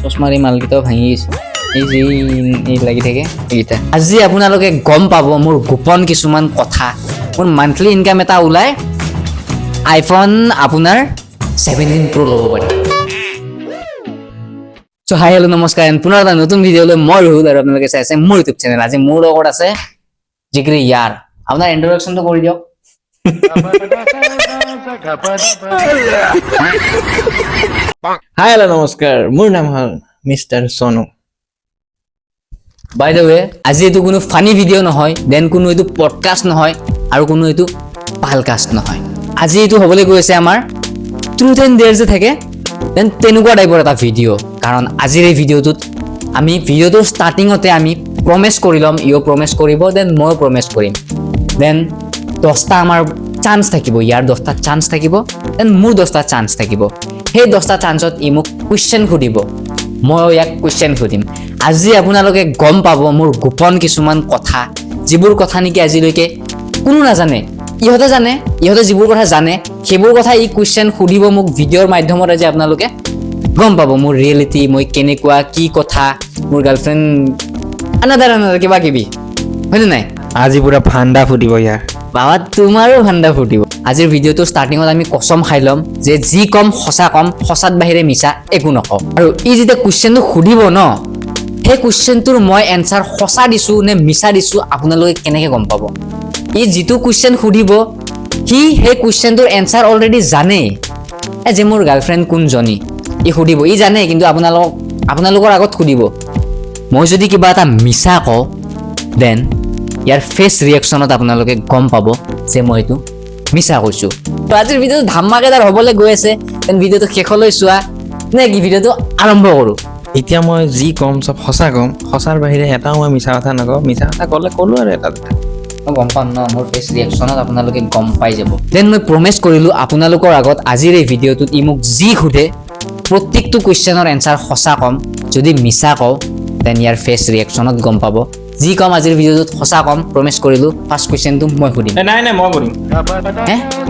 চশমাৰ এই মালকেইটাও ভাঙি গৈছে এই যে এই লাগি থাকে এইকেইটা আজি আপোনালোকে গম পাব মোৰ গোপন কিছুমান কথা মোৰ মান্থলি ইনকাম এটা ওলাই আইফোন আপোনাৰ 17 Pro ল'ব পাৰি সো হাই হেল্ল' নমস্কাৰ পুনৰ এটা নতুন ভিডিঅ'লৈ মই ৰহুল আৰু আপোনালোকে চাই আছে মোৰ ইউটিউব চেনেল আজি মোৰ লগত আছে জিগৰি ইয়াৰ আপোনাৰ ইন্ট্ৰডাকচনটো কৰি দিয়ক হাই হেল্ল' নমস্কাৰ মোৰ নাম হ'ল mister Sonu by the way আজি এইটো কোনো ফানি ভিডিঅ' নহয় দেন কোনো এইটো পডকাষ্ট নহয় আৰু কোনো এইটো পালকাষ্ট নহয় আজি এইটো হ'বলৈ গৈ আছে আমাৰ ট্ৰুথ এণ্ড ডেয়াৰ যে থাকে দেন তেনেকুৱা টাইপৰ এটা ভিডিঅ' কাৰণ আজিৰ এই ভিডিঅ'টোত আমি ভিডিঅ'টোৰ ষ্টাৰ্টিঙতে আমি প্ৰমিছ কৰি ল'ম ইও প্ৰমিছ কৰিব দেন ময়ো প্ৰমিছ কৰিম দেন 10টা আমাৰ চান্স থাকিব ইয়াৰ 10টা চান্স থাকিব দেন মোৰ 10টা চান্স থাকিব সেই 10টা চান্সত ই মোক কুৱেশ্যন সুধিব মই ইয়াক কুৱেশ্যন সুধিম আজি আপোনালোকে গম পাব মোৰ গোপন কিছুমান কথা যিবোৰ কথা নেকি আজিলৈকে কোনো নাজানে ইহঁতে জানে ইহঁতে যিবোৰ কথা জানে সেইবোৰ কথা ই কুৱেশ্যন সুধিব মোক ভিডিঅ'ৰ মাধ্যমত আজি আপোনালোকে গম পাব মোৰ ৰিয়েলিটি মই কেনেকুৱা কি কথা মোৰ গাৰ্লফ্ৰেণ্ড আনাদাৰ কিবা কিবি হয়নে নাই আজি পুৰা ভাণ্ডা ফুটিব ইয়াৰ বাবা তোমাৰো ভাণ্ডা ফুটিব আজিৰ ভিডিঅ'টো ষ্টাৰ্টিঙত আমি কচম খাই ল'ম যে যি কম সঁচা কম সঁচাত বাহিৰে মিছা একো নকওঁ আৰু ই যেতিয়া কুৱেশ্যনটো সুধিব ন সেই কুৱেশ্যনটোৰ মই এনচাৰ সঁচা দিছোঁ নে মিছা দিছোঁ আপোনালোকে কেনেকৈ গম পাব ই যিটো কুৱেশ্যন সুধিব সি সেই কুৱেশ্যনটোৰ এনচাৰ অলৰেডি জানেই যে মোৰ গাৰ্লফ্ৰেণ্ড কোনজনী ই সুধিব ই জানে কিন্তু আপোনালোকৰ আগত সুধিব মই যদি কিবা এটা মিছা কওঁ দেন ইয়াৰ ফেচ ৰিয়েকশ্যনত আপোনালোকে গম পাব যে মই এইটো মিছা কৈছোঁ তো আজিৰ ভিডিঅ'টো ধামাকেদাৰ হ'বলৈ গৈ আছে দেন ভিডিঅ'টো শেষলৈ চোৱা নে কি ভিডিঅ'টো আৰম্ভ কৰোঁ এতিয়া মই যি ক'ম চব সঁচা ক'ম সঁচাৰ বাহিৰে এটাও মই মিছা কথা নকওঁ মিছা কথা ক'লো আৰু এটা দুটা মই গম পাম ন মোৰ ফেচ ৰিয়েকশ্যনত আপোনালোকে গম পাই যাব দেন মই প্ৰমিছ কৰিলোঁ আপোনালোকৰ আগত আজিৰ এই ভিডিঅ'টোত ই মোক যি সোধে প্ৰত্যেকটো কুৱেশ্যনৰ এনচাৰ সঁচা ক'ম যদি মিছা কওঁ দেন ইয়াৰ ফেচ ৰিয়েকশ্যনত গম পাব যি ক'ম আজিৰ ভিডিঅ'টোত সঁচা ক'ম প্ৰমিছ কৰিলোঁ ফাৰ্ষ্ট কুৱেশ্যনটো মই সুধিম নাই মই সুধিম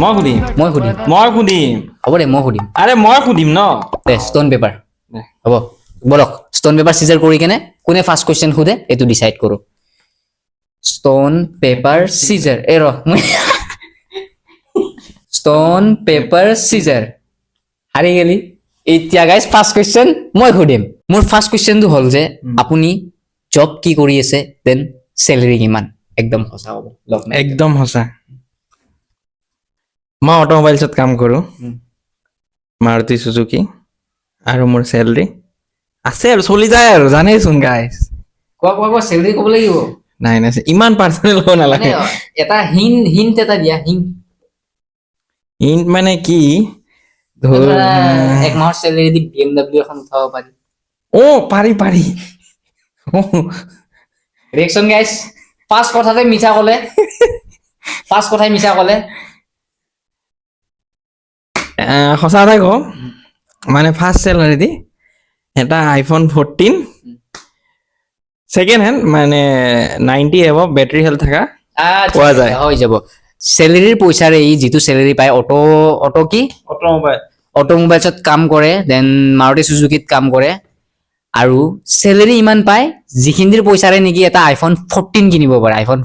মই সুধিম হ'ব দে মই সুধিম আৰে মই সুধিম ন দে ষ্ট'ন পেপাৰ হ'ব বলক ষ্ট'ন পেপাৰ চিজাৰ কৰি কেনে কোনে ফাৰ্ষ্ট কুৱেশ্যন সোধে এইটো ডিচাইড কৰোঁ ষ্ট'ন পেপাৰ চিজাৰ এই ৰ মই ষ্ট'ন পেপাৰ চিজাৰ হাৰি গেলি এতিয়া গাইজ ফাৰ্ষ্ট কুৱেশ্যন মই সুধিম মোৰ ফাৰ্ষ্ট কুৱেশ্যনটো হ'ল যে আপুনি জব কি কৰি আছে দেন চেলেৰি কিমান একদম সঁচা হ'ব একদম সঁচা মই অট'মোবাইলছত কাম কৰোঁ মাৰুতি চুজুকি আৰু মোৰ চেলেৰি আছে আৰু চলি যায় আৰু জানেইচোন গাইজ কোৱা চেলেৰি ক'ব লাগিব নাই ইমান পাৰ্চনেল হ'ব নালাগে এটা হিণ্ট এটা দিয়া ইণ্ট মানে কি ধৰ এক মাহৰ চেলেৰি দি BMW এখন উঠাব পাৰি পাৰি ৰিয়েকশ্যন গাইজ ফাৰ্ষ্ট কথাই মিছা ক'লে সঁচা কথা কওঁ মানে ফাৰ্ষ্ট চেলাৰী দি এটা আইফোন 14 ছেকেণ্ড হেণ্ড মানে 90 এব বেটাৰী হেল্থ থকা পোৱা যায় হৈ যাব চেলেৰিৰ পইচাৰে ই যিটো চেলেৰি পায় অট'মোবাইলছত কাম কৰে দেন মাৰুতি চুজুকিত কাম কৰে আৰু চেলেৰি ইমান পায় যিখিনিৰ পইচাৰে নেকি এটা আইফোন 14 কিনিব পাৰে আইফোন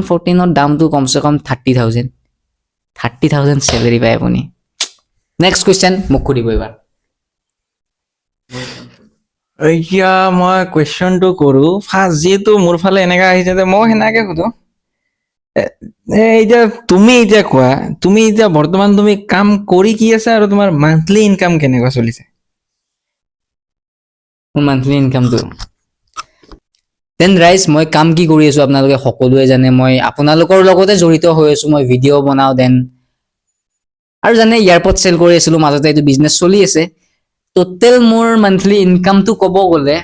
14ৰ দামটো কমচে কম 30,000 চেলেৰি পায় আপুনি নেক্সট কুৱেশ্যন মোক সুধিব এইবাৰ এতিয়া মই কুৱেশ্যনটো কৰোঁ ফাৰ্ষ্ট যিহেতু মোৰ ফালে এনেকা আহিছে যে মই সেনেকে সোধো এতিয়া তুমি এতিয়া কোৱা তুমি এতিয়া বৰ্তমান তুমি কাম কৰি কি আছা আৰু তোমাৰ মান্থলি ইনকাম কেনেকুৱা চলিছে মোৰ মান্থলি ইনকামটো দেন ৰাইজ মই কাম কি কৰি আছোঁ আপোনালোকে সকলোৱে জানে মই আপোনালোকৰ লগতে জড়িত হৈ আছোঁ মই ভিডিঅ' বনাওঁ দেন আৰু জানে এয়াৰপড চেল কৰি আছিলোঁ মাজতে এইটো বিজনেছ চলি আছে টোটেল মোৰ মান্থলি ইনকামটো ক'ব গ'লে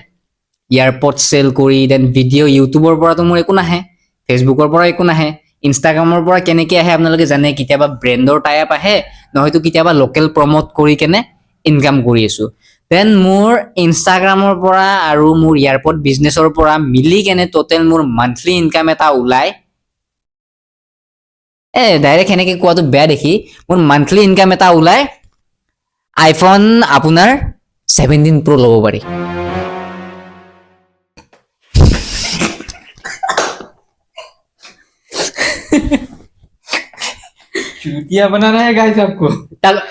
এয়াৰপড চেল কৰি দেন ভিডিঅ' ইউটিউবৰ পৰাতো মোৰ একো নাহে ফেচবুকৰ পৰা একো নাহে ইনষ্টাগ্ৰামৰ পৰা কেনেকৈ আহে আপোনালোকে জানে কেতিয়াবা ব্ৰেণ্ডৰ টাই আপ আহে নহয়তো কেতিয়াবা লোকেল প্ৰম'ট কৰি কেনে ইনকাম কৰি আছোঁ দেন মোৰ ইনষ্টাগ্ৰামৰ পৰা আৰু মোৰ এয়াৰপড বিজনেছৰ পৰা মিলি কেনে টোটেল মোৰ মান্থলি ইনকাম এটা ওলায় ডাইৰেক্ট সেনেকৈ কোৱাটো বেয়া দেখি মোৰ মান্থলি ইনকাম এটা ওলায় আইফোন আপোনাৰ 17 Pro ল'ব পাৰি। चूतिया बना रहा है गाइस आपको। তাক-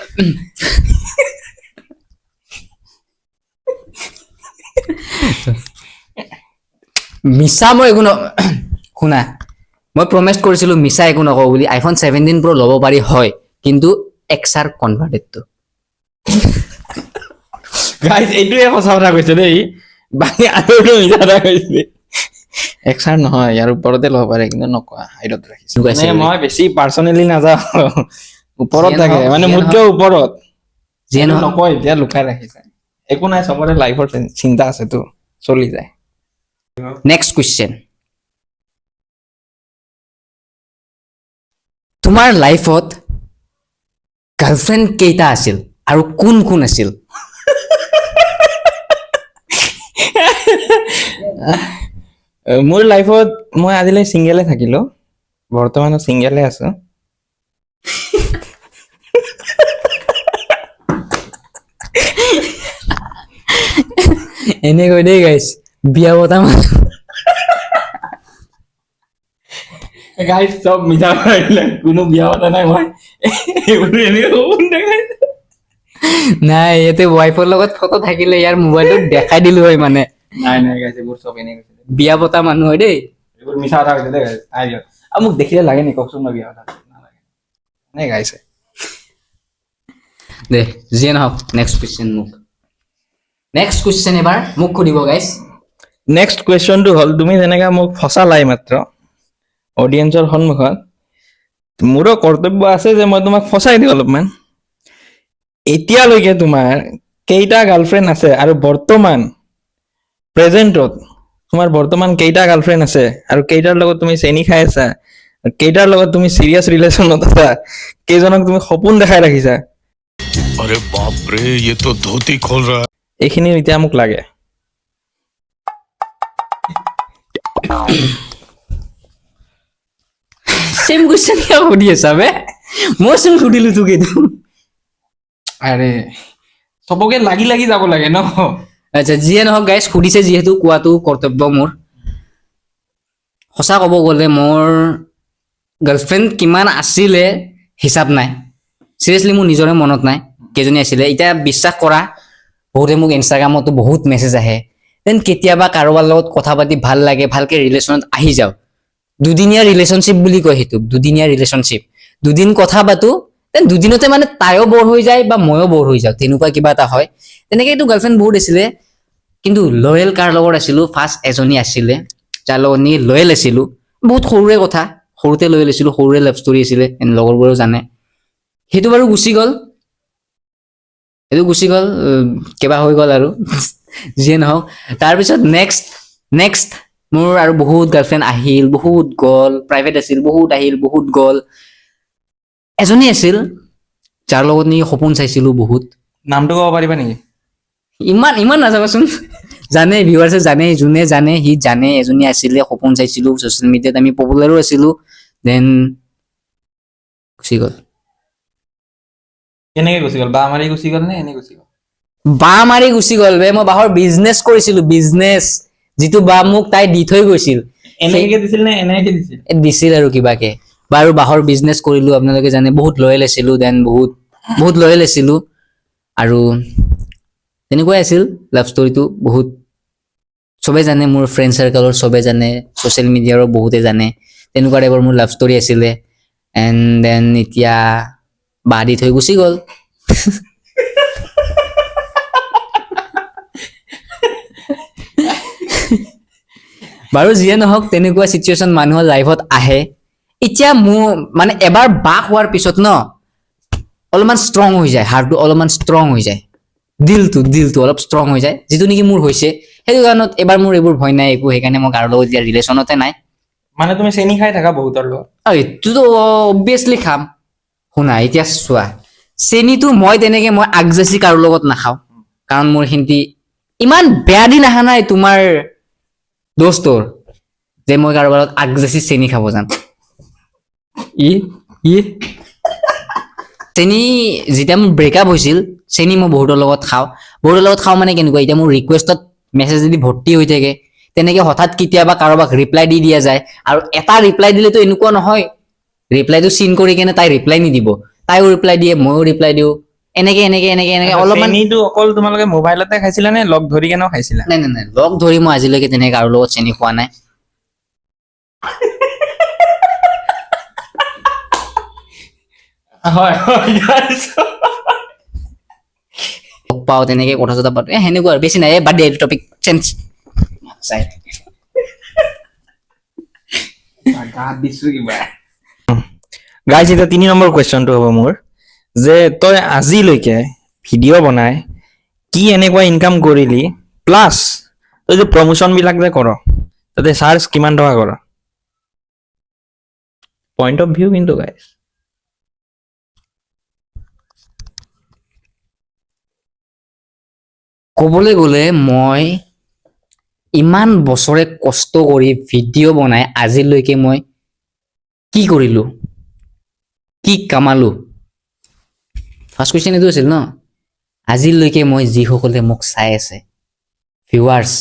মিছা মই একো শুনা, মই প্ৰমিছ কৰিছিলো মিছা একো নকওঁ বুলি। iPhone 17 Pro ল'ব পাৰি হয়, কিন্তু XR কনভাৰ্টেডটো গাইস এইটোৱে সঁচা কথা কৈছে দেই, বাকী আৰু মিছা কথা কৈছে। এক্সাৰ নহয়, ইয়াৰ ওপৰতে ল'ব পাৰে, কিন্তু নকোৱা হাইটত ৰাখিছে। লুকাইছে মানে বুলি। মই বেছি পাৰ্চনেলি নাযাওঁ, ওপৰত যিয়ে থাকে নহওক, মানে যিয়ে মোতকৈ ওপৰত। যিয়ে এইটো নহওক, নকয়, এতিয়া লুকাই ৰাখিছে। একো নাই, চবৰে লাইফৰ চিন্তা আছেতো, চলি যায়। নেক্সট কুৱেশ্যন, তোমাৰ লাইফত গাৰ্লফ্ৰেণ্ড কেইটা আছিল আৰু কোন কোন আছিল? মোৰ লাইফত মই আজিলৈ ছিংগেলে থাকিলো, বৰ্তমানো ছিংগেলে আছো। এনেকৈ দেই গাইছ, বিয়া পতা মানুহ গাইস চব মিছা কথা, কোনো বিয়া পতা নাই মই। এইবোৰ এনেই ক'ব নালাগে। নাই, ইয়াতে ৱাইফৰ লগত ফটো থাকিলে ইয়াৰ মোবাইলটোত দেখাই দিলো হয় মানে। নাই নাই গাইস, এইবোৰ চব এনেই কৈছে। বিয়া পতা মানুহ হয় দেই। এইবোৰ মিছা কথা কৈছে দেই গাইস। আৰু মোক দেখিলে লাগে নি কওকচোন, মই বিয়া কথা নালাগে। নাই গাইছে। দে যিয়ে নহওক, নেক্সট কুৱেশ্যন নেক্সট কুৱেশ্যন এবাৰ মোক সুধিব গাইছ। নেক্সট কুৱেশ্যনটো হ'ল, তুমি যেনেকা মোক ফচালাই মাত্ৰ অডিয়েঞ্চৰ সন্মুখত, মোৰো কৰ্তব্য আছে যে মই তোমাক ফচাই দিওঁ অলপমান। এতিয়ালৈকে তোমাৰ কেইটা গাৰ্লফ্ৰেণ্ড আছে, আৰু বৰ্তমান প্ৰেজেণ্টত তোমাৰ বৰ্তমান কেইটা গাৰ্লফ্ৰেণ্ড আছে, আৰু কেইটাৰ লগত তুমি চেনি খাই আছা, কেইটাৰ লগত তুমি চিৰিয়াছ ৰিলেশ্যনত আছা, কেইজনক তুমি সপোন দেখাই ৰাখিছা, अरे बाप रे, ये तो धोती खोल रहा है। এইখিনি এতিয়া মোক লাগে। চেম কুৱেশ্যন কিয় সুধি আছা বে? মই চোন সুধিলো তোক এইটো। আৰে চবকে লাগি লাগি যাব লাগে ন। আচ্ছা, যিয়ে নহওক গাইছ, সুধিছে যিহেতু কোৱাটো কৰ্তব্য মোৰ। সঁচা ক'ব গ'লে মোৰ গাৰ্লফ্ৰেণ্ড কিমান আছিলে হিচাপ নাই। চিৰিয়াছলি মোৰ নিজৰে মনত নাই কেইজনী আছিলে। এতিয়া বিশ্বাস কৰা, বহুতে মোক ইনষ্টাগ্ৰামতো বহুত মেছেজ আহে, দেন কেতিয়াবা কাৰোবাৰ লগত কথা পাতি ভাল লাগে, ভালকে ৰিলেশ্যনত আহি যাওঁ। দুদিনীয়া ৰিলেশ্যনশ্বিপ বুলি কয় সেইটোক, দুদিনীয়া ৰিলেশ্যনশ্বিপ। দুদিন কথা পাতো, দেন দুদিনতে মানে তাইও বৰ হৈ যায় বা ময়ো বৰ হৈ যাওঁ, তেনেকুৱা কিবা এটা হয়। তেনেকে এইটো গাৰ্লফ্ৰেণ্ড বহুত আছিলে, কিন্তু লয়েল কাৰ লগত আছিলো, ফাৰ্ষ্ট এজনী আছিলে যাৰ লগত নি লয়েল আছিলো। বহুত সৰুৰে কথা, সৰুতে লয়েল আছিলো, সৰুৰে লাভ ষ্টৰী আছিলে, লগৰবোৰেও জানে। সেইটো বাৰু গুচি গ'ল, সেইটো গুচি গ'ল, কিবা হৈ গ'ল আৰু। যিয়ে নহওক, তাৰপিছত নেক্সট মোৰ আৰু বহুত গাৰ্লফ্ৰেণ্ড আহিল, বহুত গ'ল, প্ৰাইভেট আছিল, বহুত আহিল, বহুত গ'ল। এজনী আছিল যাৰ লগত নি সপোন চাইছিলো বহুত। নামটো ক'ব পাৰিবা নেকি? ইমান ইমান নাযাবাচোন, জানে ভিউৱাৰ্ছে জানে, যোনে জানে সি জানে। এজনী আছিলে, সপোন চাইছিলো, ছচিয়েল মিডিয়াত আমি পপুলাৰো আছিলো, দেন গুচি গ'ল। কেনেকে গুচি গ'ল? বা মাৰি গুচি গ'ল নে এনে গুচি গ'ল? বাঁহ মাৰি গুচি গ'ল বে। মই বাঁহৰ বিজনেছ কৰিছিলো, বিজনেছ, যিটো বাঁহ মোক তাই দি থৈ গৈছিল। এনেকে দিছিল নে এনেকে দিছিল? দিছিল আৰু কিবাকে। বাৰু বাঁহৰ বিজনেছ কৰিলো, আপোনালোকে জানে, বহুত লয়েল আছিলো, দেন বহুত লয়েল আছিলো। আৰু তেনেকুৱাই আছিল লাভ ষ্টৰিটো। বহুত চবে জানে, মোৰ ফ্ৰেণ্ড চাৰ্কলৰ চবে জানে, ছচিয়েল মিডিয়াৰো বহুতে জানে। তেনেকুৱা টাইপৰ মোৰ লাভ ষ্টৰি আছিলে। এণ্ড দেন এতিয়া বাঁহ দি থৈ গুচি গ'ল। বাৰু যিয়ে নহওক, তেনেকুৱা চিটুৱেশ্যন মানুহৰ লাইফত আহে। এতিয়া মোৰ মানে এবাৰ বাক হোৱাৰ পিছত ন, অলপমান ষ্ট্ৰং হৈ যায়, হাৰ্টটো অলপমান ষ্ট্ৰং হৈ যায়, দিলটো অলপ ষ্ট্ৰং হৈ যায়, যিটো নেকি মোৰ হৈছে। সেইটো কাৰণত এবাৰ মোৰ এইবোৰ ভয় নাই একো, সেইকাৰণে মই কাৰো লগত এতিয়া ৰিলেশ্যনতে নাই। মানে তুমি চেনি খাই থাকা বহুতৰ লগত? আৰু এইটোতো অবভিয়াছলি খাম। শুনা, এতিয়া চোৱা, চেনীটো মই তেনেকে মই আগজাচি কাৰো লগত নাখাওঁ, কাৰণ মোৰ সিহঁতি ইমান বেয়া দিন অহা নাই তোমাৰ দোস্তৰ যে মই কাৰোবাৰ লগত আগজাচি চেনি খাব যাম। ই চেনি যেতিয়া মোৰ ব্ৰেকআপ হৈছিল চেনি মই বহুতৰ লগত খাওঁ মানে কেনেকুৱা এতিয়া মোৰ ৰিকুৱেষ্টত মেছেজ যদি ভৰ্তি হৈ থাকে তেনেকে হঠাৎ কেতিয়াবা কাৰোবাক ৰিপ্লাই দি দিয়া যায় আৰু এটা ৰিপ্লাই দিলেতো এনেকুৱা নহয় ৰিপ্লাইটো চিন কৰি কেনে তাই ৰিপ্লাই নিদিব তাইও ৰিপ্লাই দিয়ে ময়ো ৰিপ্লাই দিওঁ এনেকে অলপমান চেনিটো অকল তোমালোকে মোবাইলতে খাইছিলা নে লগ ধৰি কেনেও খাইছিলা নাই লগ ধৰি মই আজিলৈকে তেনেকে কাৰো লগত চেনি খোৱা নাই হয় লগ পাওঁ তেনেকে কথা চথা পাতো সেনেকুৱা আৰু বেছি নাই বাদ দিয়ে টপিক চেঞ্জ চাই গাইজ এতিয়া 3 নম্বৰ কুৱেশ্যনটো হ'ব মোৰ যে তই আজিলৈকে ভিডিঅ' বনাই কি এনেকুৱা ইনকাম কৰিলি প্লাছ তই যে প্ৰমোশ্যন বিলাক যে কৰ তাতে চাৰ্জ কিমান টকা কৰ পইণ্ট অফ ভিউ কিন্তু গাইজ ক'বলৈ গ'লে মই ইমান বছৰে কষ্ট কৰি ভিডিঅ' বনাই আজিলৈকে মই কি কৰিলো কি কামালো ফাৰ্ষ্ট কুৱেশ্যন এইটো আছিল ন আজিলৈকে মই যিসকলে মোক চাই আছে ভিউৱাৰ্ছ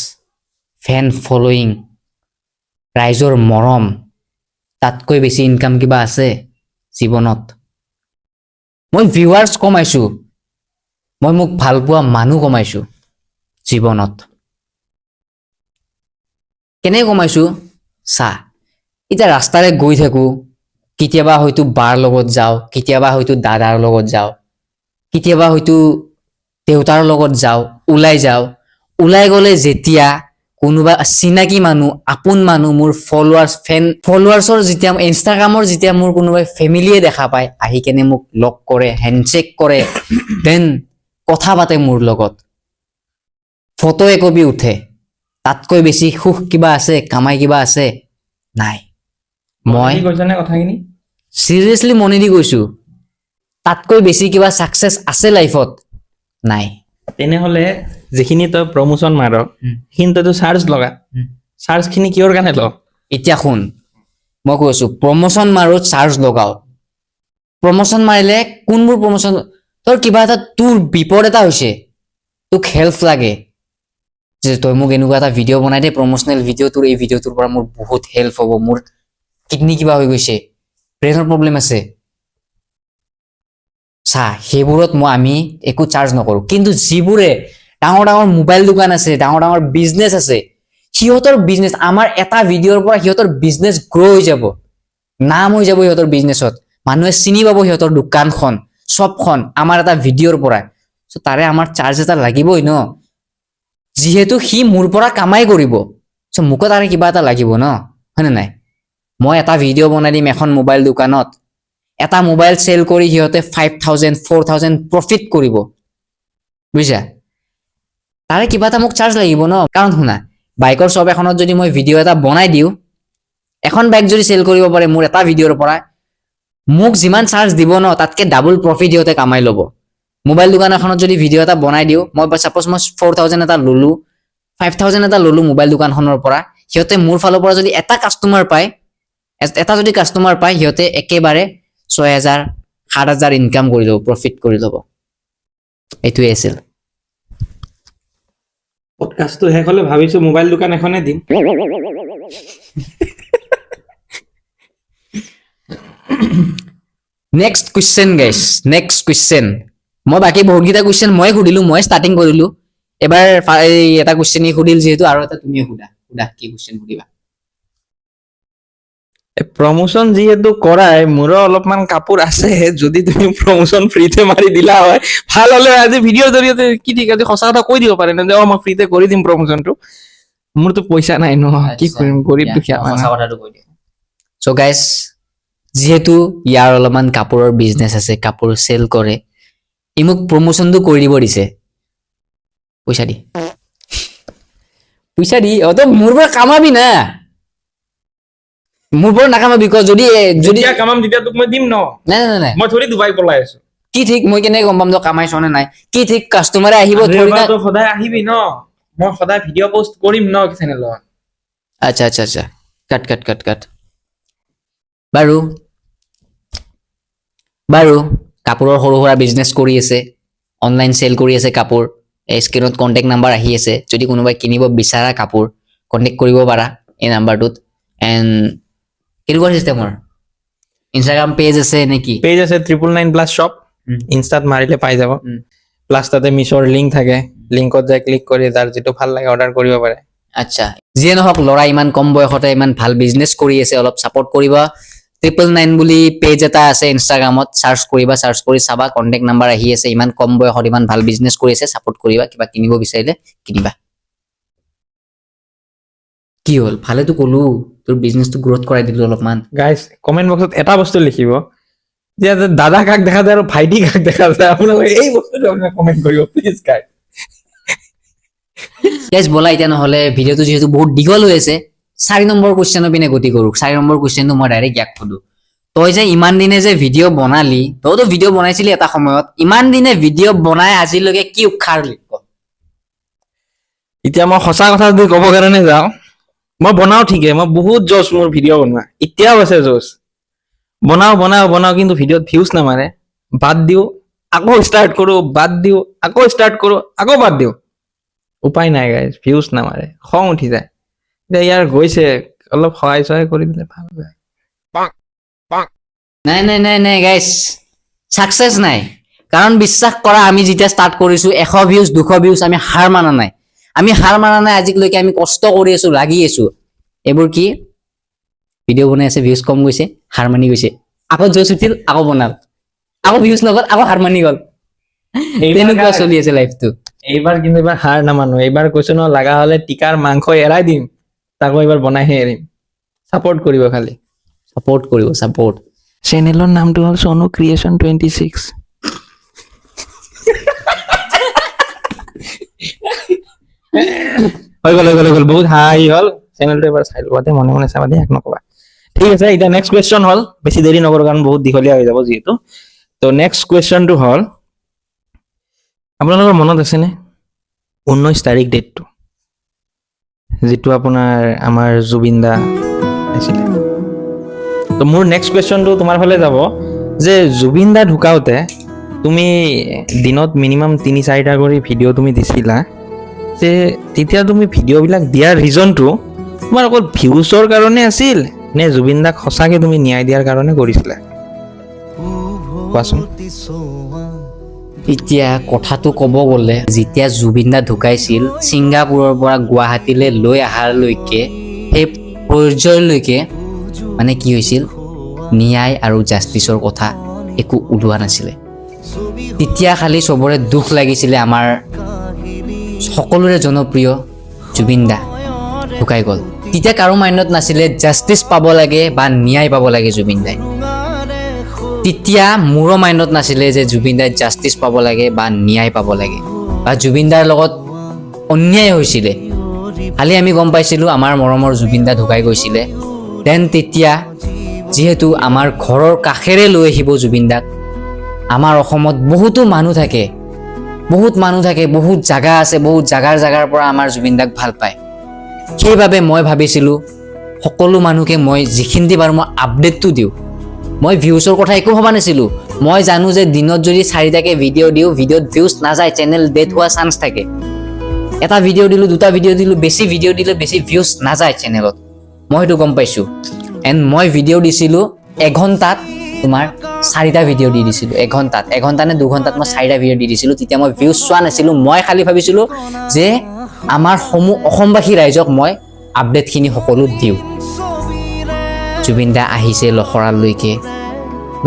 ফেন ফলোয়িং ৰাইজৰ মৰম তাতকৈ বেছি ইনকাম কিবা আছে জীৱনত মই ভিউৱাৰ্ছ কমাইছো মই মোক ভাল পোৱা মানুহ কমাইছো জীৱনত কেনে কমাইছো চা এতিয়া ৰাস্তাৰে গৈ থাকো কেতিয়াবা হয়তো বাৰ লগত যাওঁ কেতিয়াবা হয়তো দাদাৰ লগত যাওঁ কেতিয়াবা হয়তো দেউতাৰ লগত যাওঁ ওলাই গ'লে যেতিয়া কোনোবা চিনাকি মানুহ আপোন মানুহ মোৰ ফলোৱাৰ্ছৰ যেতিয়া ইনষ্টাগ্ৰামৰ যেতিয়া মোৰ কোনোবাই ফেমিলিয়ে দেখা পায় আহি কেনে মোক লগ কৰে হেণ্ডশ্বেক কৰে দেন কথা পাতে মোৰ লগত ফটো একপি উঠে তাতকৈ বেছি সুখ কিবা আছে কামাই কিবা আছে নাই মই কৈছানে কথাখিনি চিৰিয়াছলি মনে দি কৈছো তাতকৈ বেছি কিবা ছাকচেছ আছে লাইফত নাই তেনেহ'লে যিখিনি তই প্ৰমোশ্যন মাৰ সেইখিনি তইতো চাৰ্জ লগা চাৰ্জখিনি কিহৰ কাৰণে ল এতিয়া শুন মই কৈ আছো প্ৰমোশ্যন মাৰো চাৰ্জ লগাও প্ৰমোশ্যন মাৰিলে কোনবোৰ প্ৰমোশ্যন তোৰ কিবা এটা তোৰ বিপদ এটা হৈছে তোক হেল্প লাগে যে তই মোক এনেকুৱা এটা ভিডিঅ' বনাই দে প্ৰমোশ্যনেল ভিডিঅ' তোৰ এই ভিডিঅ'টোৰ পৰা মোৰ বহুত হেল্প হ'ব মোৰ কিডনী কিবা হৈ গৈছে ব্ৰেইনৰ প্ৰব্লেম আছে চা সেইবোৰত আমি একো চাৰ্জ নকৰো কিন্তু যিবোৰে ডাঙৰ মোবাইল দোকান আছে ডাঙৰ বিজনেছ আছে সিহঁতৰ বিজনেছ আমাৰ এটা ভিডিঅ'ৰ পৰা সিহঁতৰ বিজনেছ গ্ৰ' হৈ যাব নাম হৈ যাব সিহঁতৰ বিজনেছত মানুহে চিনি পাব সিহঁতৰ দোকানখন চবখন আমাৰ এটা ভিডিঅ'ৰ পৰা চ' তাৰে আমাৰ চাৰ্জ এটা লাগিবই ন যিহেতু সি মোৰ পৰা কামাই কৰিব চ' মোকো তাৰে কিবা এটা লাগিব ন হয়নে নাই মই এটা ভিডিঅ' বনাই দিম এখন মোবাইল দোকানত এটা মোবাইল চেল কৰি সিহঁতে 5,000 4,000 প্ৰফিট কৰিব বুজিছা তাৰে কিবা এটা মোক চাৰ্জ লাগিব ন কাৰণ শুনা বাইকৰ শ্বপ এখনত যদি মই ভিডিঅ' এটা বনাই দিওঁ এখন বাইক যদি চেল কৰিব পাৰে মোৰ এটা ভিডিঅ'ৰ পৰা মোক যিমান চাৰ্জ দিব ন তাতকে ডাবল প্ৰফিট সিহঁতে কামাই ল'ব মোবাইল দোকান এখনত যদি ভিডিঅ' এটা বনাই দিওঁ মই সাপোজ মই 4,000 এটা ললো 5,000 এটা ললো মোবাইল দোকানখনৰ পৰা সিহঁতে মোৰ ফালৰ পৰা যদি এটা কাষ্টমাৰ পায় সিহঁতে একেবাৰে 6,000 7,000 ইনকাম কৰি ল'ব প্ৰফিট কৰি ল'ব এইটোৱে আছিল পডকাষ্টটো শেষ হ'লে ভাবিছো মোবাইল দোকান এখনে দিম নেক্সট কুৱেশ্যন গাইছ নেক্সট কুৱেশ্যন মই বাকী বহুতকেইটা কুৱেশ্যন মই সুধিলো মই ষ্টাৰ্টিং কৰিলো এবাৰ এটা কুৱেশ্যন সুধিল যিহেতু আৰু এটা তুমিয়ে সোধা কি কুৱেশ্যন সুধিবা প্ৰমোশ্যন যিহেতু কৰাই মোৰো অলপমান কাপোৰ আছে যদি তুমি প্ৰমোশ্যন ফ্ৰীতে মাৰি দিলা হয় ভাল হ'লে আজি ভিডিঅ'ৰ জৰিয়তে কি ঠিক আছে সঁচা কথা কৈ দিব পাৰে ন যে মই ফ্ৰীতে কৰি দিম প্ৰমোশ্যনটো মোৰতো পইচা নাই ন কি কৰিম গৰীব দুখীয়া সঁচা কথাটো কৈ দিওঁ চ' গাইছ যিহেতু ইয়াৰ অলপমান কাপোৰৰ বিজনেছ আছে কাপোৰ চেল কৰে ই মোক প্ৰমোশ্যনটো কৰি দিব দিছে পইচা দি তই মোৰ পৰা কামাবি না মোৰ পৰা নাকামাবি যদি যেতিয়া কামাম তেতিয়া তোক মই দিম ন নাই মই থৰি ডুবাই পলাই আছো কি ঠিক মই কেনেকে গম পাম তই কামাইছ নে নাই কি ঠিক কাষ্টমাৰে আহিব থৰি না তই সদায় আহিবি ন মই সদায় ভিডিঅ' পোষ্ট কৰিম ন চেনেলত আচ্ছা কাট বাৰু কাপোৰৰ সৰু সুৰা বিজনেছ কৰি আছে, অনলাইন চেল কৰি আছে কাপোৰ। এই স্ক্ৰীনত কণ্টেক্ট নাম্বাৰ আহি আছে, যদি কোনোবাই কিনিব বিচাৰা কাপোৰ কণ্টেক্ট কৰিব পাৰা এই নাম্বাৰটোত। এণ্ড কেনেকুৱা চিষ্টেমৰ ইনষ্টাগ্ৰাম পেজ আছে নেকি? পেজ আছে 999+ শ্বপ, ইনষ্টাত মাৰিলে পাই যাব। প্লাছ তাতে মিছৰ লিংক থাকে, লিংকত যাই ক্লিক কৰি যাৰ যিটো ভাল লাগে অৰ্ডাৰ কৰিব পাৰে। আচ্ছা, যিয়ে নহওক ল'ৰা ইমান কম বয়সতে ইমান ভাল বিজনেছ কৰি আছে, অলপ ছাপৰ্ট কৰিবা। 999 বুলি পেজ এটা আছে ইনষ্টাগ্ৰামত, চাৰ্চ কৰিবা, চাৰ্চ কৰি চাবা, কণ্টেক্ট নাম্বাৰ আহি আছে। ইমান কম বয়সত ইমান ভাল বিজনেছ কৰি আছে, ছাপৰ্ট কৰিবা। কিবা কিনিব বিচাৰিলে কিনিবা। কি হ'ল, ভালেতো ক'লো, তোৰ বিজনেছটো গ্ৰ'থ কৰাই দিলো অলপমান। গাইজ কমেণ্ট বক্সত এটা বস্তু লিখিব যে দাদা কাক দেখা যায় আৰু ভাইটি কাক দেখা যায়, আপোনালোকে এই বস্তুটো আপোনালোকে কমেণ্ট কৰিব প্লিজ গাইজ। গাইজ ব'লা এতিয়া নহ'লে ভিডিঅ'টো যিহেতু বহুত দীঘল হৈ আছে, 4 নম্বৰ কুৱেশ্যনৰ পিনে গতি কৰোঁ। 4 নম্বৰ কুৱেশ্যনটো মই ডাইৰেক্ট ইয়াক সোধো, তই যে ইমান দিনে যে ভিডিঅ' বনালি, তইতো ভিডিঅ' বনাইছিলি এটা সময়ত, ইমান দিনে ভিডিঅ' বনাই আজিলৈকে কি উখাৰলি? এতিয়া মই সঁচা কথা যদি ক'ব কাৰণে যাওঁ, মই বনাও ঠিকে, মই বহুত জছ মোৰ ভিডিঅ' বনোৱা, এতিয়াও আছে জছ। বনাও কিন্তু ভিডিঅ'ত ভিউজ নামাৰে, বাদ দিওঁ, আকৌ ষ্টাৰ্ট কৰোঁ, বাদ দিওঁ, আকৌ ষ্টাৰ্ট কৰোঁ, আকৌ বাদ দিওঁ। উপায় নাই গাইজ, ভিউজ নামাৰে, খং উঠি যায়। এতিয়া ইয়াৰ গৈছে, অলপ সহায় চহায় কৰি দিলে ভাল হয়। নাই গাইজ, ছাকচেছ নাই। কাৰণ বিশ্বাস কৰা, আমি যেতিয়া ষ্টাৰ্ট কৰিছোঁ 100 ভিউজ 200 ভিউজ আমি হাৰ মানা নাই। আজিলৈকে আমি কষ্ট কৰি আছো, লাগি আছো। এইবোৰ কি ভিডিঅ' বনাই আছে, ভিউজ কম গৈছে, হাৰ মানি গৈছে, আকৌ জোচ উঠিল, আকৌ বনাল, আকৌ ভিউজ নগ'ল, আকৌ হাৰ মানি গ'ল। তেনেকুৱা চলি আছে লাইফটো। এইবাৰ কিন্তু এইবাৰ হাৰ নামানো, এইবাৰ কৈছো ন, লগা হলে টিকাৰ মাংস এৰাই দিম, তাকো এইবাৰ বনাইহে এৰিম। ছাপৰ্ট কৰিব খালি, ছাপৰ্ট কৰিব, ছাপৰ্ট। চেনেলৰ নামটো হ'ল সোনু ক্ৰিয়েশ্যন 26। হৈ গ'ল বহুত হাঁহি হ'ল। চেনেলটো এবাৰ চাই ল'বা, মনে মনে চাবা দেই, এক নকবা। ঠিক আছে, এতিয়া নেক্সট কুৱেশ্যন হ'ল, বেছি দেৰি নকৰোঁ কাৰণ বহুত দীঘলীয়া হৈ যাব যিহেতু। তো নেক্সট কুৱেশ্যনটো হ'ল, আপোনালোকৰ মনত আছেনে 19 তাৰিখ ডেটটো, যিটো আপোনাৰ আমাৰ জুবিন দা আছিলে? তো মোৰ নেক্সট কুৱেশ্যনটো তোমাৰ ফালে যাব যে জুবিন দা ঢুকাওঁতে তুমি দিনত মিনিমাম 3-4টা কৰি ভিডিঅ' তুমি দিছিলা, যে তেতিয়া তুমি ভিডিঅ'বিলাক দিয়াৰ ৰিজনটো তোমাৰ অকল ভিউজৰ কাৰণে আছিল নে জুবিন দাক সঁচাকৈ তুমি ন্যায় দিয়াৰ কাৰণে কৰিছিলা? কোৱাচোন। এতিয়া কথাটো ক'ব গ'লে, যেতিয়া জুবিন দা ঢুকাইছিল, ছিংগাপুৰৰ পৰা গুৱাহাটীলৈ লৈ অহালৈকে, সেই পৰ্যায়লৈকে মানে কি হৈছিল, ন্যায় আৰু জাষ্টিছৰ কথা একো ওলোৱা নাছিলে। তেতিয়া খালি চবৰে দুখ লাগিছিলে, আমাৰ সকলোৰে জনপ্ৰিয় জুবিন দা ঢুকাই গ'ল। তেতিয়া কাৰো মাইণ্ডত নাছিলে জাষ্টিছ পাব লাগে বা ন্যায় পাব লাগে জুবিন দাই। তেতিয়া মোৰো মাইণ্ডত নাছিলে যে জুবিন দাই জাষ্টিছ পাব লাগে বা ন্যায় পাব লাগে, বা জুবিন দাৰ লগত অন্যায় হৈছিলে। খালি আমি গম পাইছিলোঁ আমাৰ মৰমৰ জুবিন দা ঢুকাই গৈছিলে। দেন তেতিয়া যিহেতু আমাৰ ঘৰৰ কাষেৰে লৈ আহিব জুবিন দাক, আমাৰ অসমত বহুতো মানুহ থাকে, বহুত জাগা আছে, বহুত জাগাৰ পৰা আমাৰ জুবিন দাক ভাল পায়। সেইবাবে মই ভাবিছিলোঁ সকলো মানুহকে মই যিখিনি পাৰোঁ মই আপডেটটো দিওঁ। মই ভিউজৰ কথা একো ভবা নাছিলোঁ। মই জানো যে দিনত যদি 4টাকৈ ভিডিঅ' দিওঁ, ভিডিঅ'ত ভিউজ নাযায়, চেনেল ডেথ হোৱা চান্স থাকে। এটা ভিডিঅ' দিলোঁ, 2টা ভিডিঅ' দিলোঁ, বেছি ভিডিঅ' দিলে বেছি ভিউজ নাযায় চেনেলত, মই সেইটো গম পাইছোঁ। এণ্ড মই ভিডিঅ' দিছিলোঁ 1 ঘণ্টাত, তোমাৰ 4টা ভিডিঅ' দি দিছিলোঁ। 1 ঘণ্টা নে 2 ঘণ্টাত মই 4টা ভিডিঅ' দি দিছিলোঁ। তেতিয়া মই ভিউজ চোৱা নাছিলোঁ, মই খালি ভাবিছিলোঁ যে আমাৰ অসমবাসী ৰাইজক মই আপডেটখিনি সকলো দিওঁ। জুবিন দা আহিছে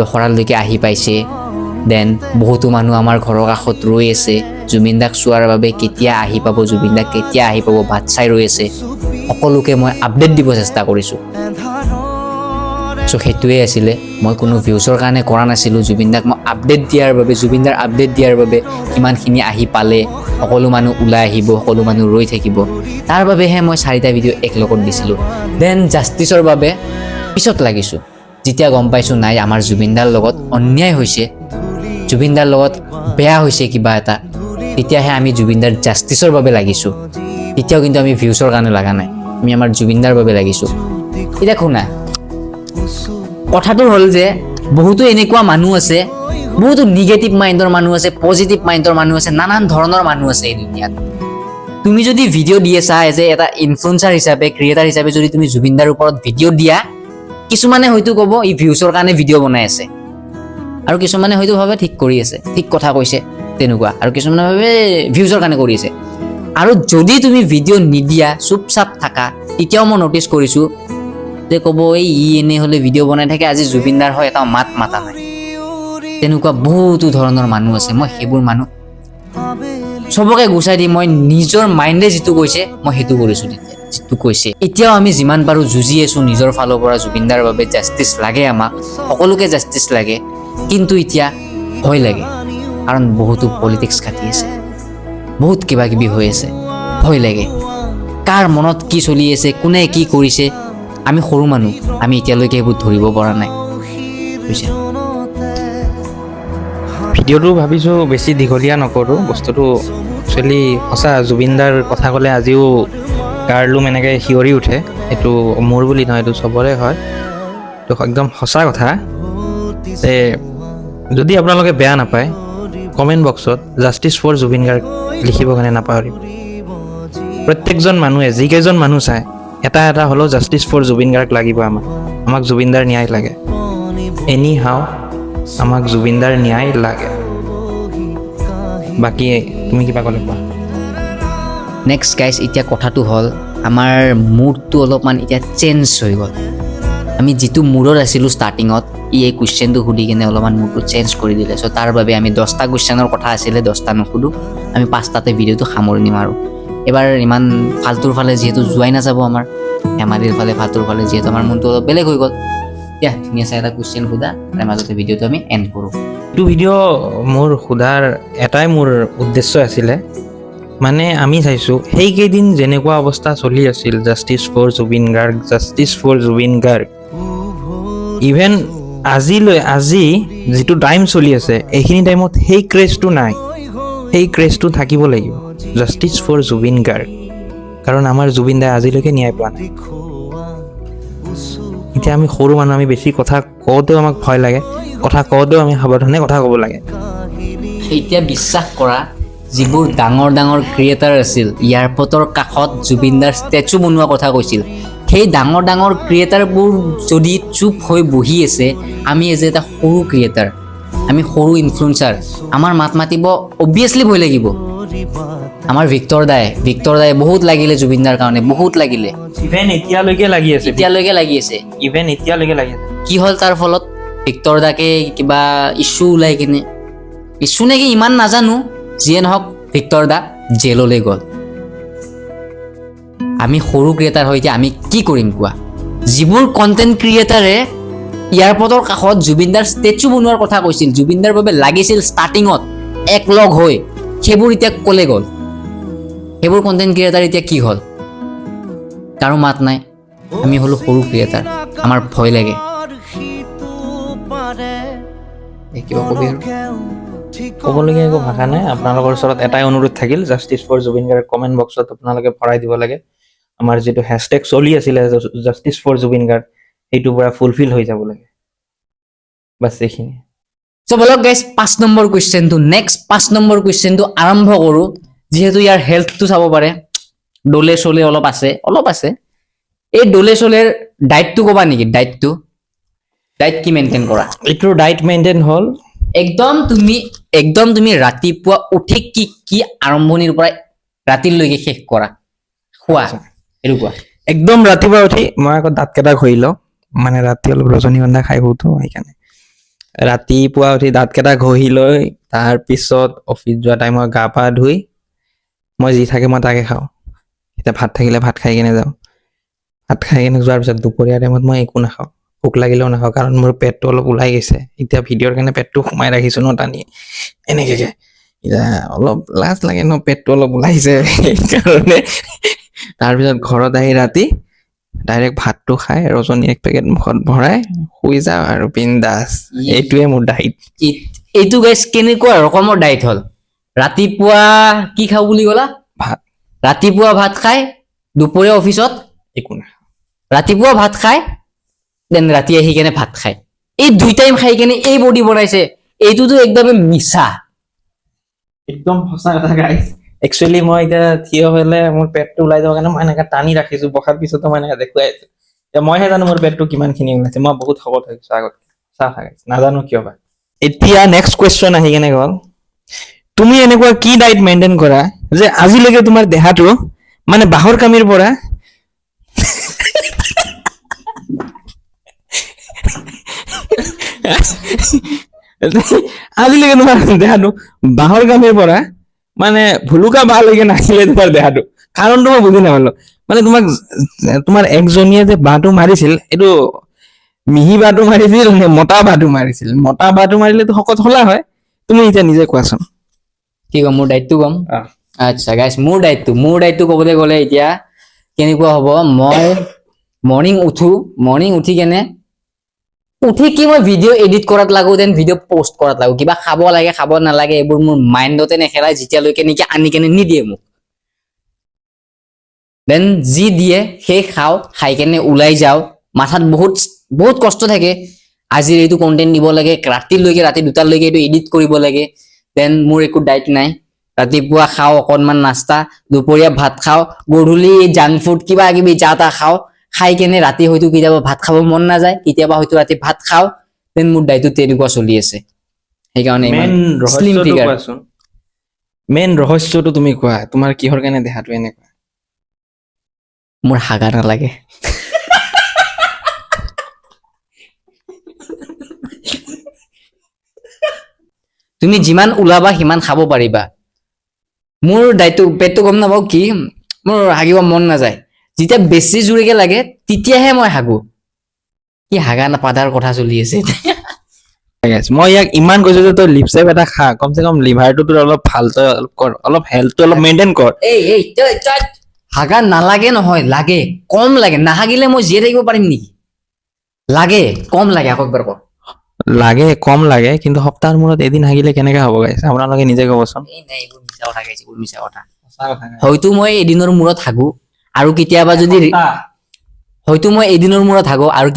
লখৰালৈকে আহি পাইছে। দেন বহুতো মানুহ আমাৰ ঘৰৰ কাষত ৰৈ আছে জুবিন দাক চোৱাৰ বাবে, কেতিয়া আহি পাব জুবিন দা, কেতিয়া আহি পাব, বাট চাই ৰৈ আছে। সকলোকে মই আপডেট দিব চেষ্টা কৰিছোঁ। চ' সেইটোৱে আছিলে, মই কোনো ভিউজৰ কাৰণে কৰা নাছিলোঁ। জুবিন দাক মই আপডেট দিয়াৰ বাবে, জুবিন দাৰ আপডেট দিয়াৰ বাবে, কিমানখিনি আহি পালে, সকলো মানুহ ওলাই আহিব, সকলো মানুহ ৰৈ থাকিব, তাৰ বাবেহে মই 4টা ভিডিঅ' একলগত দিছিলোঁ। দেন জাষ্টিছৰ বাবে পিছত লাগিছোঁ, যেতিয়া গম পাইছোঁ নাই আমাৰ জুবিন দাৰ লগত অন্যায় হৈছে, জুবিন দাৰ লগত বেয়া হৈছে কিবা এটা, তেতিয়াহে আমি জুবিন দাৰ জাষ্টিছৰ বাবে লাগিছোঁ। তেতিয়াও কিন্তু আমি ভিউজৰ কাৰণে লগা নাই, আমি আমাৰ জুবিন দাৰ বাবে লাগিছোঁ। এতিয়া শুনা, কথাটো হ'ল যে বহুতো এনেকুৱা মানুহ আছে বহুতো নিগেটিভ মাইণ্ডৰ মানুহ আছে, পজিটিভ মাইণ্ডৰ মানুহ আছে, নানান ধৰণৰ মানুহ আছে এই দুনিয়াত। তুমি যদি ভিডিঅ' দি আছা এজ এটা ইনফ্লুৱেঞ্চাৰ হিচাপে, ক্ৰিয়েটাৰ হিচাপে যদি তুমি জুবিন দাৰ ওপৰত ভিডিঅ' দিয়া, কিছুমানে হয়তো ক'ব ই ভিউচৰ কাৰণে ভিডিঅ' বনাই আছে, আৰু কিছুমানে হয়তো ভাবে ঠিক কৰি আছে, ঠিক কথা কৈছে তেনেকুৱা, আৰু কিছুমানে ভাবে ভিউচৰ কাৰণে কৰি আছে। আৰু যদি তুমি ভিডিঅ' নিদিয়া, চুপচাপ থাকা, তেতিয়াও মই নটিচ কৰিছোঁ যে ক'ব এই ই এনে হ'লে ভিডিঅ' বনাই থাকে, আজি জুবিন দাৰ হয় এটা মাত মাতা নাই। তেনেকুৱা বহুতো ধৰণৰ মানুহ আছে। মই সেইবোৰ মানুহ চবকে গুচাই দি মই নিজৰ মাইণ্ডে যিটো কৈছে মই সেইটো কৰিছোঁ। তেতিয়া যিটো কৈছে, এতিয়াও আমি যিমান পাৰোঁ যুঁজি আছোঁ নিজৰ ফালৰ পৰা, জুবিনদাৰ বাবে জাষ্টিছ লাগে, আমাক সকলোকে জাষ্টিছ লাগে, কিন্তু এতিয়া ভয় লাগে, কাৰণ বহুতো পলিটিক্স খাটি আছে, বহুত কিবা কিবি হৈ আছে, ভয় লাগে। কাৰ মনত কি চলি আছে, কোনে কি কৰিছে, আমি সৰু মানুহ, আমি এতিয়ালৈকে এইবোৰ ধৰিব পৰা নাই, বুজিছা? ভিডিঅ'টো ভাবিছোঁ বেছি দীঘলীয়া নকৰোঁ। বস্তুটো একচুৱেলি সঁচা, জুবিনদাৰ কথা ক'লে আজিও গাৰলুম এনেকৈ শিয়ৰি উঠে। এইটো মোৰ বুলি নহয়, এইটো চবৰে হয়, এইটো একদম সঁচা কথা। যে যদি আপোনালোকে বেয়া নাপায়, কমেণ্ট বক্সত জাষ্টিছ ফৰ জুবিন গাৰ্গ লিখিবৰ কাৰণে নাপাহৰিব। প্ৰত্যেকজন মানুহে, যিকেইজন মানুহ চায়, এটা এটা হ'লেও জাষ্টিছ ফৰ জুবিন গাৰ্গ লাগিব। আমাক জুবিনদাৰ ন্যায় লাগে, এনি হাও আমাক জুবিনদাৰ ন্যায় লাগে। বাকী তুমি কিবা ক'লে কোৱা। নেক্সট গাইজ, এতিয়া কথাটো হ'ল আমাৰ মুডটো অলপমান এতিয়া চেঞ্জ হৈ গ'ল। আমি যিটো মুডত আছিলোঁ ষ্টাৰ্টিঙত, এই কুৱেশ্যনটো সুধি কিনে অলপমান মুডটো চেঞ্জ কৰি দিলে। চ' তাৰ বাবে আমি 10টা কুৱেশ্যনৰ কথা আছিলে, 10টা নুসুধোঁ, আমি 5টাতে ভিডিঅ'টো সামৰণি মাৰোঁ। এবাৰ ইমান ফাল্টুৰ ফালে যিহেতু যোৱাই নাযাব, আমাৰ ধেমালিৰ ফালে, ফাল্টুৰ ফালে, যিহেতু আমাৰ মনটো অলপ বেলেগ হৈ গ'ল। এতিয়া ধুনীয়া চাই এটা কুৱেশ্যন সোধা, তাৰ মাজতে ভিডিঅ'টো আমি এণ্ড কৰোঁ। এইটো ভিডিঅ' মোৰ সোধাৰ এটাই মোৰ উদ্দেশ্য আছিলে, মানে আমি চাইছোঁ সেইকেইদিন যেনেকুৱা অৱস্থা চলি আছিল, justice for Zubeen Garg, justice for Zubeen Garg, even আজি যিটো টাইম চলি আছে, এইখিনি টাইমত সেই ক্ৰেজটো নাই। সেই ক্ৰেজটো থাকিব লাগিব, জাষ্টিছ ফৰ জুবিন গাৰ্গ, কাৰণ আমাৰ জুবিন দাই আজিলৈকে ন্যায় পোৱা নাই। এতিয়া আমি সৰু মানুহ, আমি বেছি কথা কওঁতেও আমাক ভয় লাগে, কথা কওঁতেও আমি সাৱধানে কথা ক'ব লাগে। এতিয়া বিশ্বাস কৰা, যিবোৰ ডাঙৰ ডাঙৰ ক্ৰিয়েটাৰ আছিল, এয়াৰপৰ্টৰ কাষত জুবিনদাৰ ষ্টেচু বনোৱা কথা কৈছিল, সেই ডাঙৰ ডাঙৰ ক্ৰিয়েটাৰবোৰ যদি চুপ হৈ বহি আছে, আমি এজ এটা সৰু ক্ৰিয়েটাৰ, আমি সৰু ইনফ্লুৱেঞ্চাৰ, আমাৰ মাত মাতিব অবভিয়াছলি ভয় লাগিব। আমাৰ ভিক্টৰ দাই বহুত লাগিলে জুবিনদাৰ কাৰণে, বহুত লাগিলে, ইভেন এতিয়ালৈকে লাগি আছে, এতিয়ালৈকে লাগি আছে। ইভেন এতিয়ালৈকে লাগি আছে। কি হ'ল তাৰ ফলত? ভিক্টৰ দাকে কিবা ইছ্যু ওলাই কিনে, ইছ্যু নেকি ইমান নাজানো, যিয়ে নহওক ভিক্টৰ দা জেললৈ গ'ল। আমি সৰু ক্ৰিয়েটাৰ হৈ এতিয়া আমি কি কৰিম কোৱা? যিবোৰ কণ্টেণ্ট ক্ৰিয়েটাৰে এয়াৰপৰ্টৰ কাষত জুবিনদাৰ ষ্টেচু বনোৱাৰ কথা কৈছিল, জুবিনদাৰ বাবে লাগিছিল ষ্টাৰ্টিঙত একলগ হৈ, সেইবোৰ এতিয়া ক'লে গ'ল? সেইবোৰ কণ্টেণ্ট ক্ৰিয়েটাৰ এতিয়া কি হ'ল? কাৰো মাত নাই। আমি হ'লো সৰু ক্ৰিয়েটাৰ, আমাৰ ভয় লাগে। কিবা কবি আৰু? ক'বলগীয়া একো ভাষা নাই। আপোনালোকৰ ওচৰত এটাই অনুৰোধ থাকিল, justice for Zubeen Garg comment বক্সত আপোনালোকে ভৰাই দিব লাগে। আমাৰ যিটো হেছটেগ চলি আছিলে জাষ্টিছ ফৰ জুবিন গাৰ্গ, সেইটো পৰা ফুলফিল হৈ যাব লাগে, বাছ এইখিনি। চ' বলক গাইজ, 5 নম্বৰ কুৱেশ্যনটো, নেক্সট 5 নম্বৰ কুৱেশ্যনটো আৰম্ভ কৰোঁ। যিহেতু ইয়াৰ হেল্থটো চাব পাৰে, ডলে চলে অলপ আছে। এই ডলে চলেৰ ডাইটটো ক'বা নেকি? ডাইট কি মেইনটেইন কৰা? এইটো ডাইট মেইনটেইন হ'ল, একদম তুমি ৰাতিপুৱা উঠি কি আৰম্ভণিৰ পৰা ৰাতিলৈকে শেষ কৰা খোৱা, এইটো কোৱা। একদম ৰাতিপুৱা উঠি মই আকৌ দাঁতকেইটা ঘঁহি লওঁ, মানে ৰাতি অলপ ৰজনীগন্ধা খাই শুতো, সেইকাৰণে ৰাতিপুৱা উঠি দাঁতকেইটা ঘঁহি লৈ তাৰপিছত অফিচ যোৱা টাইমত গা পা ধুই মই যি থাকে মই তাকে খাওঁ। এতিয়া ভাত থাকিলে ভাত খাই কিনে যাওঁ, ভাত খাই কিনে যোৱাৰ পিছত দুপৰীয়া টাইমত মই একো নাখাওঁ, ভোক লাগিলেও নাখাওঁ, কাৰণ মোৰ পেটটো অলপ ওলাই গৈছে। এতিয়া ভিডিঅ'ৰ কাৰণে পেটটো সোমাই ৰাখিছোঁ ন টানি এনেকৈ, এতিয়া অলপ লাজ লাগে ন, পেটটো অলপ ওলাইছে সেইকাৰণে। তাৰপিছত ঘৰত আহি ৰাতি ডাইৰেক্ট ভাতটো খাই ৰজনী 1 পেকেট মুখত ভৰাই শুই যাওঁ আৰু বিন্দাছ। এইটোৱে মোৰ ডাইট। এইটো গাইজ কেনেকুৱা ৰকমৰ ডাইট হ'ল? ৰাতিপুৱা কি খাওঁ বুলি ক'লা? ভাত। ৰাতিপুৱা ভাত খাই, দুপৰীয়া অফিচত একো নাখাওঁ। ৰাতিপুৱা ভাত খাই, দেন ৰাতি আহি কেনে ভাত খায়। এই 2 টাইম খাই কেনে এই বডি বনাইছে। এইটোতো একদমে মিছা। একদম সঁচা কথা গাইছ। একচুৱেলি মই এতিয়া থিয় হ'লে মোৰ পেটটো ওলাই যাব কাৰণে মই এনেকে টানি ৰাখিছো, বহাৰ পিছতো মই এনেকে দেখুৱাই আছো। এতিয়া মইহে জানো মোৰ পেটটো কিমান খিনি ওলাইছে, মই বহুত শকত হৈ গৈছো আগত, সঁচা কথা গাইছ, নাজানো কিয় বা। এতিয়া নেক্সট কুৱেশ্যন আহি কেনে গ'ল, তুমি এনেকুৱা কি ডাইট মেইনটেইন কৰা যে আজিলৈকে তোমাৰ দেহাটো মানে বাঁহৰ কামিৰ পৰা আজিলৈকে তোমাৰ দেহাটো বাঁহৰ কামিৰ পৰা মানে ভুলুকা বাঁহলৈকে নাছিলে তোমাৰ দেহাটো? কাৰণটো মই বুজি নাপালো। মানে তোমাৰ একজনীয়ে যে বাঁহটো মাৰিছিল, এইটো মিহি বাঁহটো মাৰিছিল নে মতা বাঁহটো মাৰিছিল? মতা বাঁহটো মাৰিলেতো শকত হলা হয়। তুমি এতিয়া নিজে কোৱাচোন। কি কম, মোৰ ডাইটটো কম? আচ্ছা গাইছ, মোৰ ডাইটটো ক'বলৈ গ'লে এতিয়া কেনেকুৱা হ'ব, মই মৰ্ণিং উঠি কেনে কি মই ভিডিঅ' এডিট কৰাত লাগো, দেন ভিডিঅ' পষ্ট কৰাত লাগো, কিবা খাব লাগে খাব নালাগে এইবোৰ মোৰ মাইণ্ডতে নেখেলাই যেতিয়ালৈকে নেকি আনি কেনে নিদিয়ে মোক। দেন যি দিয়ে সেই খাওঁ, খাই কেনে ওলাই যাওঁ। মাথাত বহুত কষ্ট থাকে, আজিৰ এইটো কন্টেন্ট দিব লাগে, ৰাতি 2টালৈকে এইটো এডিট কৰিব লাগে। দেন মোৰ একো ডাইট নাই, ৰাতিপুৱা খাওঁ অকনমান নাস্তা, দুপৰীয়া ভাত খাওঁ, গধূলি জাংক ফুড কিবা কিবি যা তা খাওঁ, খাই কেনে ৰাতি হয়তো কেতিয়াবা ভাত খাব মন নাযায়, কেতিয়াবা হয়তো ৰাতি ভাত খাওঁ। দেন মোৰ ডাইটটো তেনেকুৱা চলি আছে, সেইকাৰণে মেইন শ্লিম ৰহস্যটো ফিগাৰ। কোৱাচোন, মেইন ৰহস্যটো তুমি কোৱা, তোমাৰ কিহৰ কাৰণে দেহাটো এনেকুৱা? মোৰ হাগা নালাগে। তুমি যিমান ওলাবা সিমান খাব পাৰিবা। মোৰ পেটটো গম নাপাওঁ কি, মোৰ হাগিব মন নাযায়, যেতিয়া বেছি জোৰকে লাগে তেতিয়াহে মই হাগো। কি হাগা নাপাদাৰ কথা চলি আছে। মই ইয়াক ইমান কৈছো যে তই লিপচেপ এটা খা, কমচে কম লিভাৰটো তোৰ অলপ ভাল, তই অলপ কৰ, অলপ হেল্থটো অলপ মেইনটেইন কৰ। এই তই হাগা নালাগে নহয়, লাগে, কম লাগে। নাহাগিলে মই জীয়াই থাকিব পাৰিম নেকি? লাগে, কম লাগে, আকৌ একবাৰ ক। লাগে, কম লাগে, কিন্তু সপ্তাহৰ মূৰত এদিন হাগিলে কেনেকে হ'ব গাইছ? আপোনালোকে নিজে ক'বচোন। এই নাই, এইবোৰ মিছা কথা গাইছে, এইবোৰ মিছা কথা। হয়তো মই এদিনৰ মূৰত হাগো, আৰু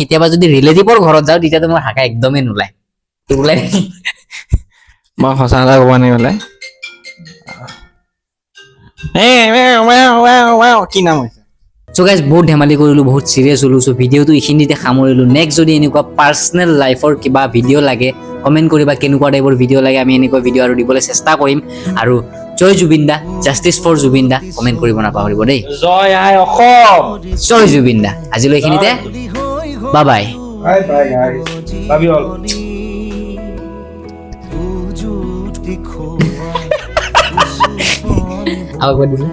কেতিয়াবা যদি ৰিলেটিভৰ ঘৰত যাওঁ তেতিয়াতো মই হাগা একদমেই নোলায়। ওলাই মই সঁচা কথা ক'ব নাই বোলে। কি নাম হৈছে? চ' গাইজ, বহুত ধেমালি কৰিলোঁ, বহুত চিৰিয়াছ হ'লো। চ' ভিডিঅ'টো এইখিনিতে সামৰিলোঁ। নেক্সট যদি এনেকুৱা পাৰ্চনেল লাইফৰ কিবা ভিডিঅ' লাগে কমেণ্ট কৰিবা, কেনেকুৱা টাইপৰ ভিডিঅ' লাগে, আমি এনেকুৱা ভিডিঅ' আৰু দিবলৈ চেষ্টা কৰিম। আৰু জয় জুবিন দা, জাষ্টিছ ফৰ জুবিন দা, কমেণ্ট কৰিব নাপাহৰিব দেই। জয় আই অসম। জয় জুবিন দা। আজিলৈ এইখিনিতে, bye bye. Bye bye guys. Love you all. আকৌ কৈ দিলো।